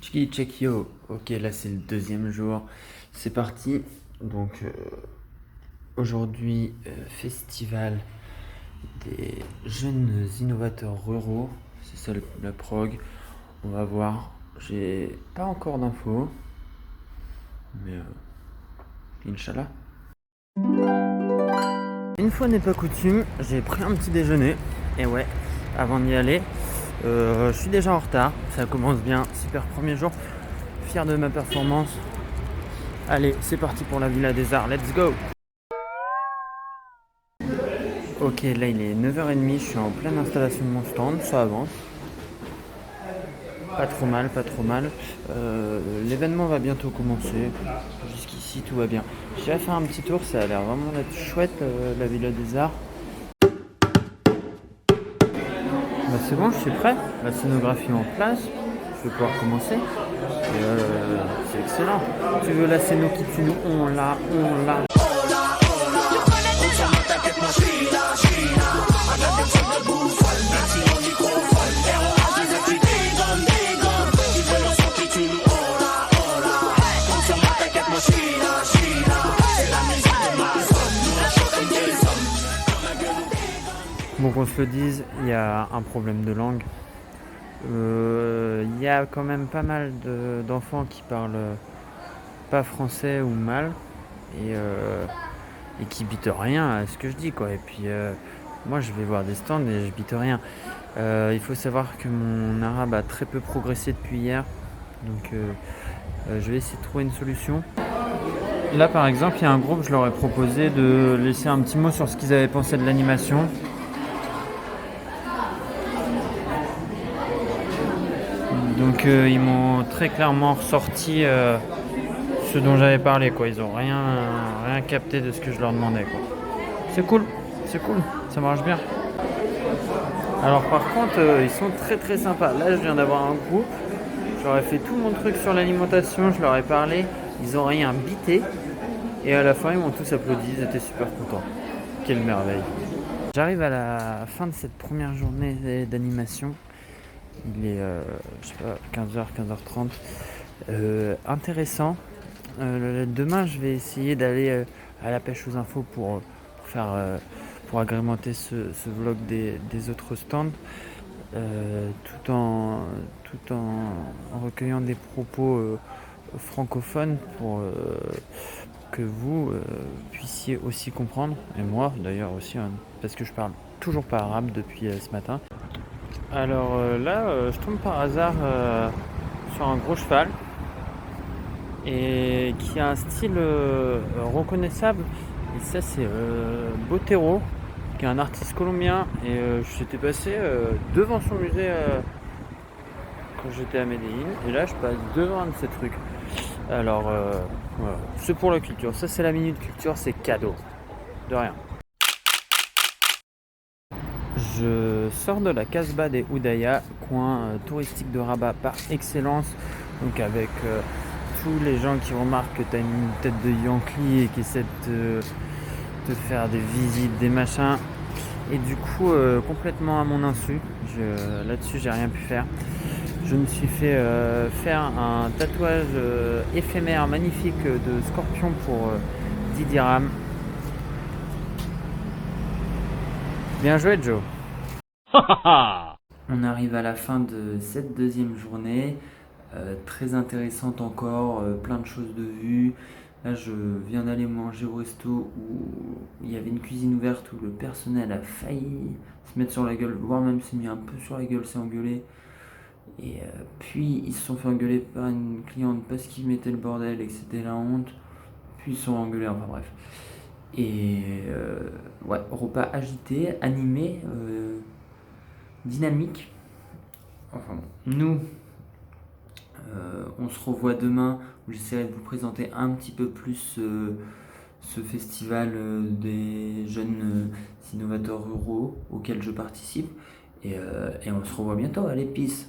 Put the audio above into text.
Chiki check yo. Ok, là c'est le deuxième jour. C'est parti. Donc aujourd'hui, festival des jeunes innovateurs ruraux. C'est ça la prog. On va voir. J'ai pas encore d'infos. Mais Inch'Allah. Une fois n'est pas coutume, j'ai pris un petit déjeuner. Et ouais, avant d'y aller, je suis déjà en retard. Ça commence bien. Super premier jour. Fier de ma performance. Allez, c'est parti pour la Villa des Arts. Let's go! Ok, là il est 9h30. Je suis en pleine installation de mon stand. Ça avance. Pas trop mal, pas trop mal. L'événement va bientôt commencer. Jusqu'ici, tout va bien. J'irai faire un petit tour. Ça a l'air vraiment d'être chouette, la Villa des Arts. Bah, c'est bon, je suis prêt. La scénographie en place. Je vais pouvoir commencer. Et c'est excellent. Tu veux la scéno qui tue nous? On l'a. Bon, qu'on se le dise, il y a un problème de langue. Il y a quand même pas mal d'enfants qui parlent pas français ou mal et qui bitent rien à ce que je dis, quoi. Et puis moi je vais voir des stands et je bite rien. Il faut savoir que mon arabe a très peu progressé depuis hier, donc je vais essayer de trouver une solution. Là par exemple, il y a un groupe, je leur ai proposé de laisser un petit mot sur ce qu'ils avaient pensé de l'animation. Donc ils m'ont très clairement ressorti ce dont j'avais parlé, quoi. Ils ont rien capté de ce que je leur demandais, quoi. C'est cool, ça marche bien. Alors par contre, ils sont très très sympas. Là, je viens d'avoir un groupe. Je leur ai fait tout mon truc sur l'alimentation, je leur ai parlé. Ils ont rien bité. Et à la fin, ils m'ont tous applaudi, ils étaient super contents. Quelle merveille. J'arrive à la fin de cette première journée d'animation. Il est, je sais pas, 15h, 15h30. Intéressant. Demain, je vais essayer d'aller à la pêche aux infos pour agrémenter ce vlog des autres stands, tout en recueillant des propos francophones pour que vous puissiez aussi comprendre, et moi d'ailleurs aussi, hein, parce que je parle toujours pas arabe depuis ce matin. Alors là, je tombe par hasard sur un gros cheval et qui a un style reconnaissable. Et ça, c'est Botero, qui est un artiste colombien. Et j'étais passé devant son musée quand j'étais à Medellín. Et là, je passe devant un de ces trucs. Alors, voilà. C'est pour la culture. Ça, c'est la minute culture, c'est cadeau. De rien. Je sors de la Casbah des Oudaya, coin touristique de Rabat par excellence, donc avec tous les gens qui remarquent que tu as une tête de Yankee et qui essaient de te faire des visites, des machins, et du coup complètement à mon insu, là-dessus j'ai rien pu faire. Je me suis fait faire un tatouage éphémère magnifique de scorpion pour 10 dirhams. Bien joué, Joe. On arrive à la fin de cette deuxième journée, très intéressante encore, plein de choses de vues. Là, je viens d'aller manger au resto où il y avait une cuisine ouverte où le personnel a failli se mettre sur la gueule, voire même s'est mis un peu sur la gueule, s'est engueulé. Et puis ils se sont fait engueuler par une cliente parce qu'ils mettaient le bordel et que c'était la honte. Puis ils se sont engueulés, enfin bref. Et ouais, repas agité, animé, dynamique. Enfin bon, nous, on se revoit demain où j'essaierai de vous présenter un petit peu plus ce festival des jeunes innovateurs ruraux auquel je participe. Et on se revoit bientôt. Allez, peace!